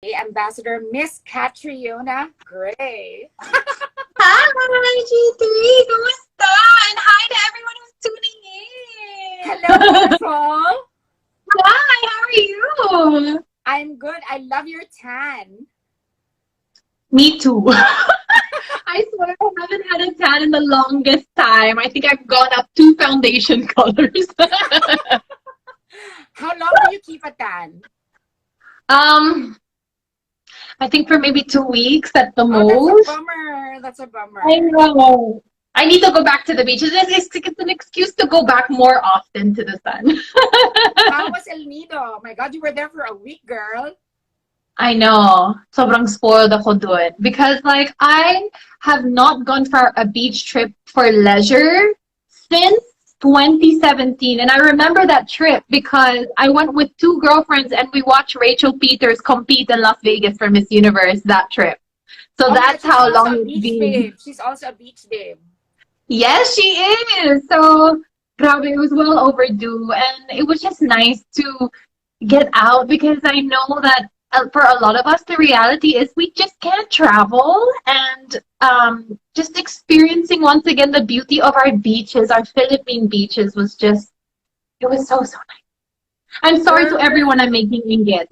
Ambassador Miss Catriona Gray. Hi, G3! Kumusta? And hi to everyone who's tuning Hello, in! beautiful. Hi, how are you? I'm good. I love your tan. Me too. I swear I haven't had a tan in the longest time. I think I've gone up 2 foundation colors. How long do you keep a tan? um, I think for maybe 2 weeks at the Oh, that's a most. bummer. That's a I bummer. know. I need to go back to the beach. It's an excuse to go back more often to the sun. How was El Nido? Oh my God, you were there for a week, girl. I know. Sobrang spoiled ako dun. Because like I have not gone for a beach trip for leisure since 2017. And I remember that trip because I went with 2 girlfriends and we watched Rachel Peters compete in Las Vegas for Miss Universe that trip. So Oh my God, that's she's how also long a it's beach been. babe. She's also a beach babe. Yes, she is. So grabe, it was well overdue. And it was just nice to get out because I know that for a lot of us, the reality is we just can't travel and just experiencing once again the beauty of our beaches, our Philippine beaches was just, it was so, so nice. I'm sorry to We're everyone I'm making inget.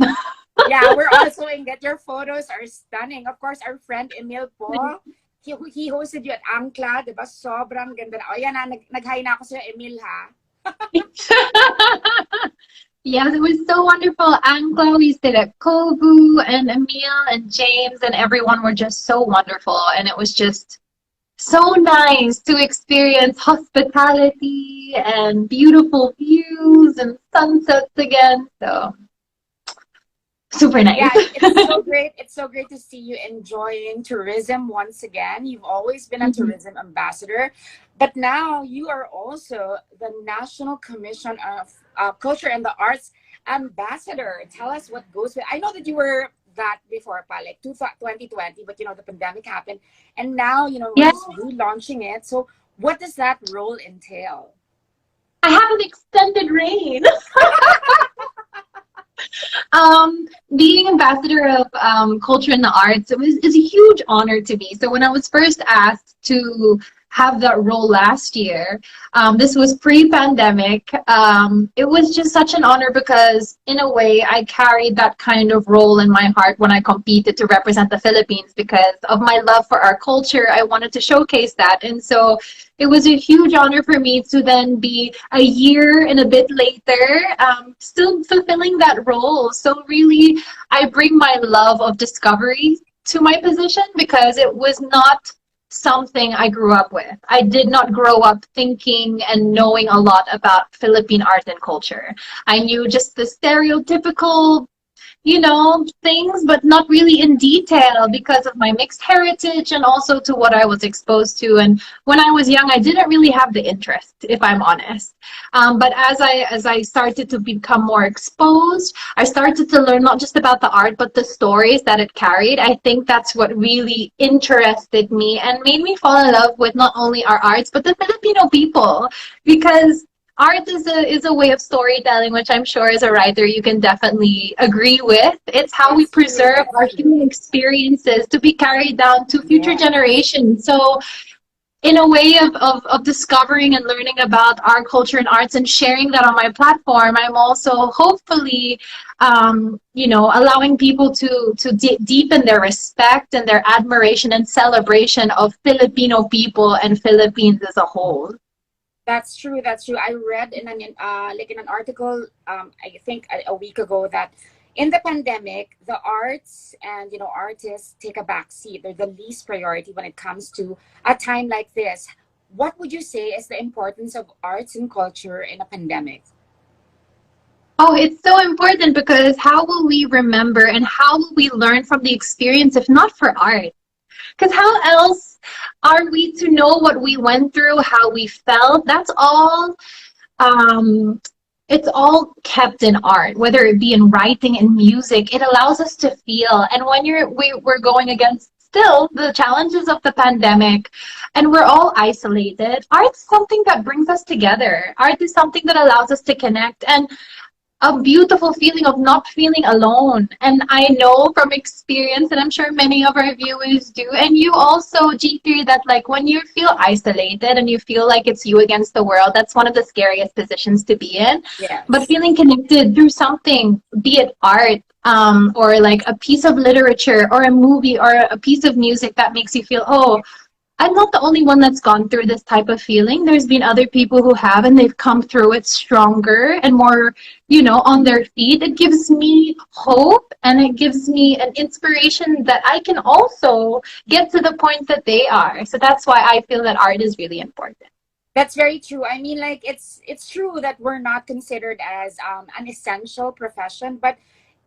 Yeah, we're also in that. Your photos are stunning. Of course, our friend Emil po, he hosted you at Angkla, di ba? Sobrang ganda. O yan na, nag-hi na ako sa Emil ha. Yes, it was so wonderful. Anglo, we stayed at Kovu and Emil and James and everyone were just so wonderful. And it was just so nice to experience hospitality and beautiful views and sunsets again. So super nice. Yeah, it's so great. It's so great to see you enjoying tourism once again. You've always been a Mhm. tourism ambassador, but now you are also the National Commission of Culture and the Arts ambassador. Tell us what goes with. I know that you were that before, pa, like 2020, but the pandemic happened, and now we're Yeah, just relaunching it. So, what does that role entail? I have an extended reign. Being ambassador of culture and the arts is a huge honor to me. So when I was first asked to have that role last year, this was pre-pandemic. It was just such an honor because in a way I carried that kind of role in my heart when I competed to represent the Philippines because of my love for our culture. I wanted to showcase that, and so it was a huge honor for me to then be a year and a bit later, still fulfilling that role. So really, I bring my love of discovery to my position because it was not something I grew up with. I did not grow up thinking and knowing a lot about Philippine art and culture. I knew just the stereotypical things, but not really in detail because of my mixed heritage and also to what I was exposed to. And when I was young, I didn't really have the interest, if I'm honest. But as I started to become more exposed, I started to learn not just about the art, but the stories that it carried. I think that's what really interested me and made me fall in love with not only our arts, but the Filipino people, because art is a way of storytelling, which I'm sure as a writer you can definitely agree with. It's how we It's true. preserve It's our true. human experiences to be carried down to future Yeah. generations. So in a way of discovering and learning about our culture and arts and sharing that on my platform, I'm also hopefully allowing people to deepen their respect and their admiration and celebration of Filipino people and Philippines as a whole. That's true. That's true. I read in an article, I think a week ago, that in the pandemic, the arts and artists take a back seat. They're the least priority when it comes to a time like this. What would you say is the importance of arts and culture in a pandemic? Oh, it's so important because how will we remember and how will we learn from the experience if not for art? Because how else are we to know what we went through, how we felt? That's all. Um, it's all kept in art, whether it be in writing and music. It allows us to feel. And when we're going against still the challenges of the pandemic and we're all isolated, art's something that brings us together. Art is something that allows us to connect. And a beautiful feeling of not feeling alone. And I know from experience, and I'm sure many of our viewers do, and you also, G3, that like when you feel isolated and you feel like it's you against the world, that's one of the scariest positions to be in. But Yes. feeling connected through something, be it art, or like a piece of literature or a movie or a piece of music that makes you feel, oh, I'm not the only one that's gone through this type of feeling. There's been other people who have, and they've come through it stronger and more, on their feet. It gives me hope and it gives me an inspiration that I can also get to the point that they are. So that's why I feel that art is really important. That's very true. I mean, like it's true that we're not considered as an essential profession, but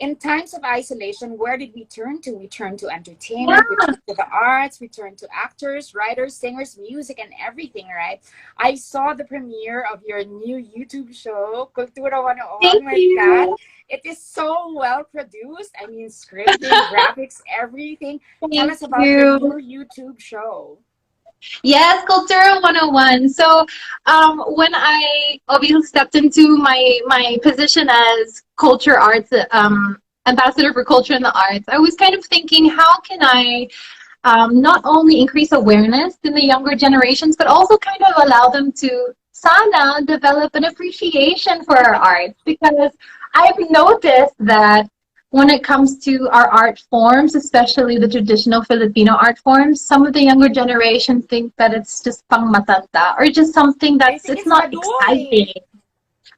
in times of isolation, where did we turn to? We turn to Yeah, entertainment, we turn to the arts, we turn to actors, writers, singers, music, and everything, right? I saw the premiere of your new YouTube show, Kultura thank 101 with Kat. you. It is so well produced. I mean, scripting, graphics, everything. Tell Thank us about your you. new YouTube show. Yes, Cultura 101. So, when I obviously stepped into my position as culture arts ambassador for culture and the arts, I was kind of thinking, how can I not only increase awareness in the younger generations, but also kind of allow them to sana develop an appreciation for our art, because I've noticed that when it comes to our art forms, especially the traditional Filipino art forms, some of the younger generation think that it's just pang matanda or just something They that's think it's it's not madoy. exciting.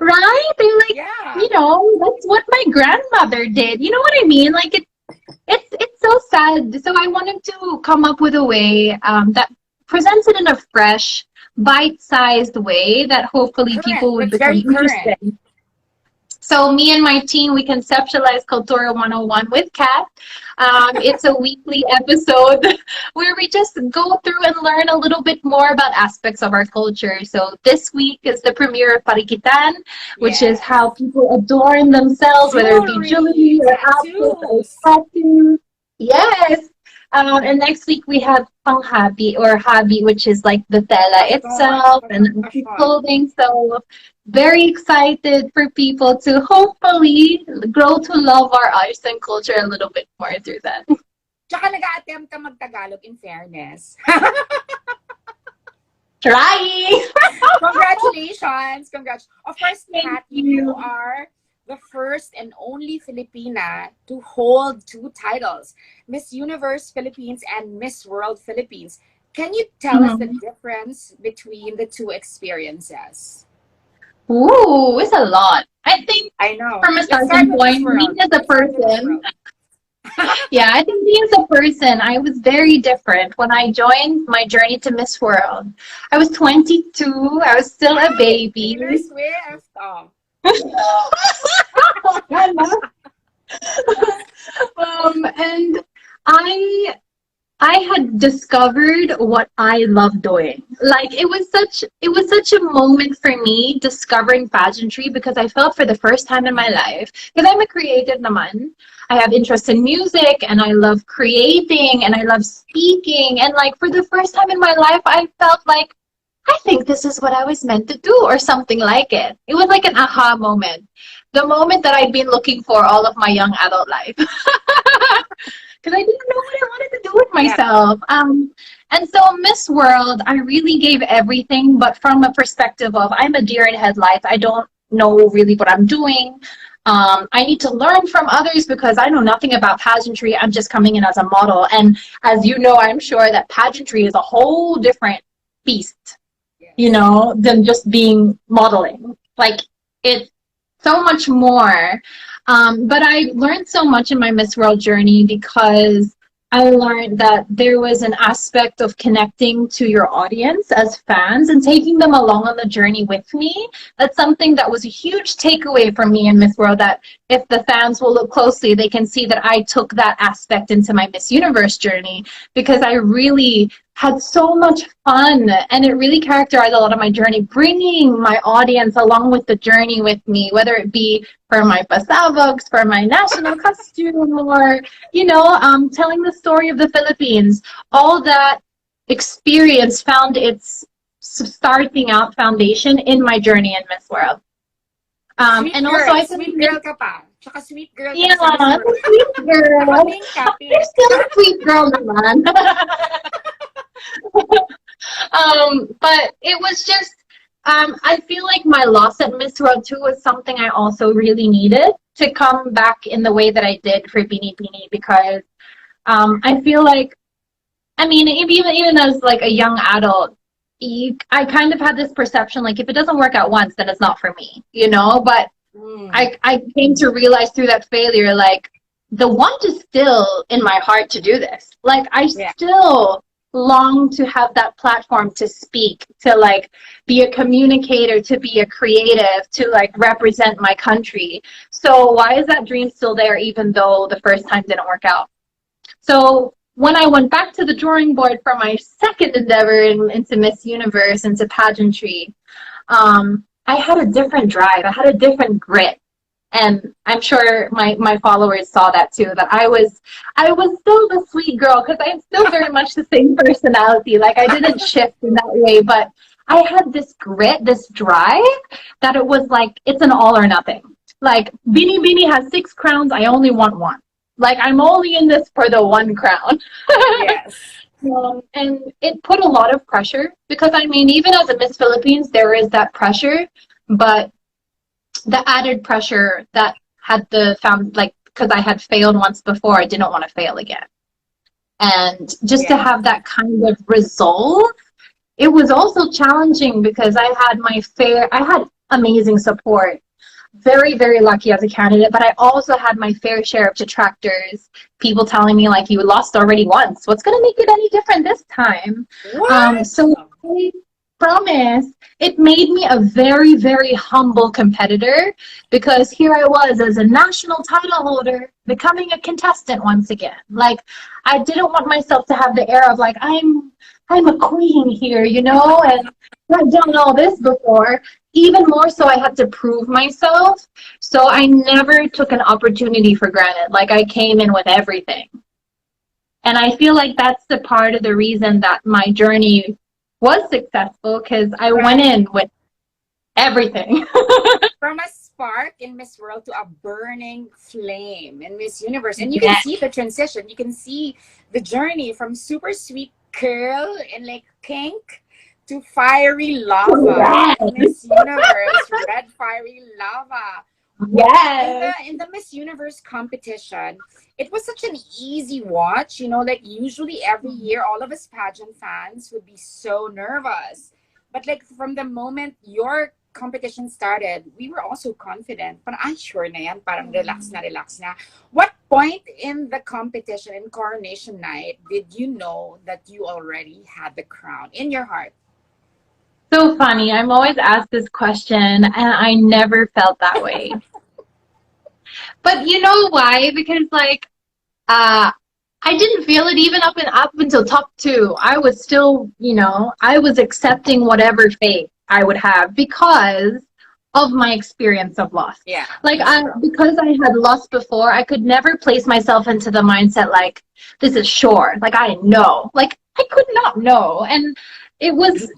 Right? They're like, Yeah. that's what my grandmother did. You know what I mean? Like it's so sad. So I wanted to come up with a way that presents it in a fresh, bite-sized way that hopefully Current. people would That's become very current. interested. So me and my team, we conceptualized Cultura 101 with Kat. It's a weekly episode where we just go through and learn a little bit more about aspects of our culture. So this week is the premiere of Parikitan, which is Yes. how people adorn themselves, whether it be Jewelry, jewelry or outfits or tattoos. tattoos. Yes. And next week we have panghabi or habi, which is like the tela Fashion. itself and the Fashion. clothing. So very excited for people to hopefully grow to love our arts and culture a little bit more through that. Tsaka nag-a-attempt ka mag-Tagalog in fairness. Trying! Congratulations. Congrats. Of course, Thank Kat, you you. are the first and only Filipina to hold two titles, Miss Universe Philippines and Miss World Philippines. Can you tell us the Mhm. difference between the two experiences? Ooh, it's a lot. I think I know. from a Let's start starting with Miss point, me World. as a Let's start with Miss person, World. yeah, I think me as a person, I was very different when I joined my journey to Miss World. I was 22, I was still a Hi, Taylor baby. Swift. Oh, And I I had discovered what I love doing. Like it was such a moment for me discovering pageantry, because I felt for the first time in my life, because I'm a creative naman. I have interest in music and I love creating and I love speaking, and like for the first time in my life I felt like I think this is what I was meant to do or something like it. It was like an aha moment. The moment that I'd been looking for all of my young adult life. Because I didn't know what I wanted to do with yeah. myself. And so Miss World, I really gave everything, but from a perspective of I'm a deer in headlights. I don't know really what I'm doing. I need to learn from others because I know nothing about pageantry. I'm just coming in as a model. And as you know, I'm sure that pageantry is a whole different beast, Yes. than just being modeling. Like it's so much more. But I learned so much in my Miss World journey because I learned that there was an aspect of connecting to your audience as fans and taking them along on the journey with me. That's something that was a huge takeaway for me in Miss World, that if the fans will look closely, they can see that I took that aspect into my Miss Universe journey, because I really had so much fun, and it really characterized a lot of my journey, bringing my audience along with the journey with me, whether it be for my pasabogs, for my national costume, or telling the story of the Philippines. All that experience found its starting out foundation in my journey in Miss World. Sweet And also, girl. I think Sweet girl ka pa. Tsaka sweet girl ka yeah, na sa Miss World. sweet Ako girl. pink You're kapit. still a sweet girl, naman. But it was just, I feel like my loss at Miss World 2 was something I also really needed to come back in the way that I did for Beanie Beanie because I feel like, I mean, even as like a young adult, I kind of had this perception like if it doesn't work out once, then it's not for me, you know? But Mm, I came to realize through that failure, like the want is still in my heart to do this. Like I yeah. still long to have that platform to speak, to like be a communicator, to be a creative, to like represent my country. So why is that dream still there even though the first time didn't work out? So when I went back to the drawing board for my second endeavor into Miss Universe, into pageantry, I had a different drive. I had a different grit. And I'm sure my followers saw that too, that I was still the sweet girl because I'm still very much the same personality. Like I didn't shift in that way, but I had this grit, this drive that it was like it's an all or nothing. Like Beanie Beanie has 6 crowns, I only want one. Like I'm only in this for the one crown. Yes. And it put a lot of pressure because I mean, even as a Miss Philippines, there is that pressure, but the added pressure that had the found like because I had failed once before, I didn't want to fail again. And just to Yeah. have that kind of resolve, it was also challenging because I had amazing support. Very, very lucky as a candidate, but I also had my fair share of detractors, people telling me like you lost already once. What's gonna make it any different this time? What? So I promise it made me a very, very humble competitor because here I was as a national title holder becoming a contestant once again. Like I didn't want myself to have the air of like I'm a queen here, you know, and I've done all this before. Even more so, I had to prove myself. So I never took an opportunity for granted. Like I came in with everything. And I feel like that's the part of the reason that my journey was successful because I went From in with everything. from a spark in Miss World to a burning flame in Miss Universe. And you can Yeah. see the transition. You can see the journey from super sweet curl and like pink to fiery lava Yes. in Miss Universe, red fiery lava. In the Yes. Miss Universe competition, it was such an easy watch, you know, like usually every year all of us pageant fans would be so nervous. But like from the moment your competition started, we were also confident. But I sure na yan, parang relax na. What point in the competition in coronation night did you know that you already had the crown in your heart? So funny. I'm always asked this question, and I never felt that way. But you know why? Because like uh I didn't feel it even up until top two. I was still, I was accepting whatever fate I would have because of my experience of loss. Yeah, Like that's true. because I had lost before, I could never place myself into the mindset like this is sure. Like I know. Like I could not know. And it was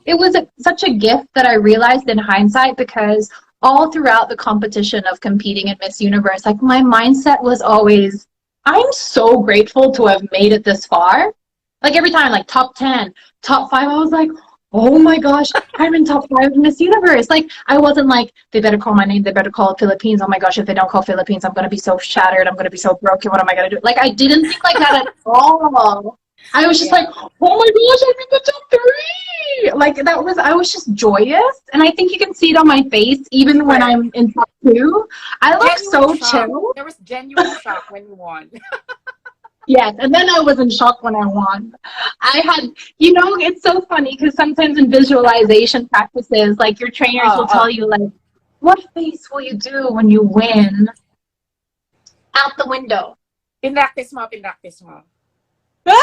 such a gift that I realized in hindsight because all throughout the competition of competing in Miss Universe, like my mindset was always I'm so grateful to have made it this far. Like every time, like top 10, top 5, I was like, oh my gosh, I'm in top 5 of Miss Universe. Like I wasn't like, they better call my name, they better call Philippines. Oh my gosh, if they don't call Philippines, I'm gonna be so shattered, I'm gonna be so broken, what am I gonna do? Like I didn't think like that at all. I was just like, Yeah. oh my gosh, I'm in the top 3. Like I was just joyous. And I think you can see it on my face, You even when were I'm in top 2. I look genuine so shock. chill. There was genuine shock when you won. Yes, and then I was in shock when I won. I had, it's so funny because sometimes in visualization practices, like your trainers Oh, will tell oh. you, like, what face will you do when you win out the window? Pinractice mo. No.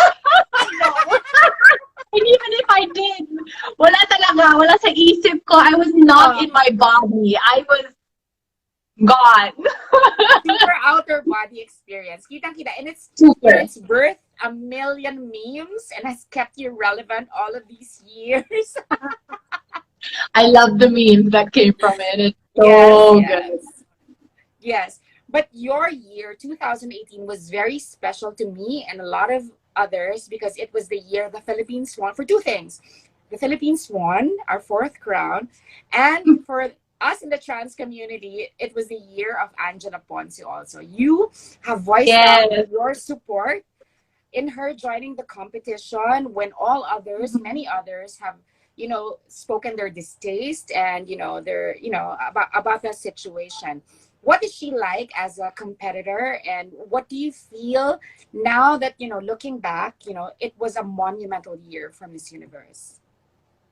And even if I did, wala talaga, wala sa isip ko. I was not Oh, in my body. I was gone. super outer body experience. Kitang-kita. And Super. it's birthed a million memes and has kept you relevant all of these years. I love the memes that came from it. Yes, So good. yes. Yes, but your year 2018 was very special to me and a lot of others because it was the year the Philippines won for two things. The Philippines won our fourth crown, and for us in the trans community, it was the year of Angela Ponce also. You have voiced out Yes. your support in her joining the competition when all others, many others, have spoken their distaste and their about the situation. What is she like as a competitor, and what do you feel now that looking back, it was a monumental year for Miss Universe?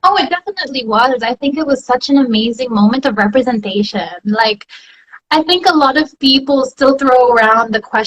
Oh, it definitely was. I think it was such an amazing moment of representation. Like, I think a lot of people still throw around the question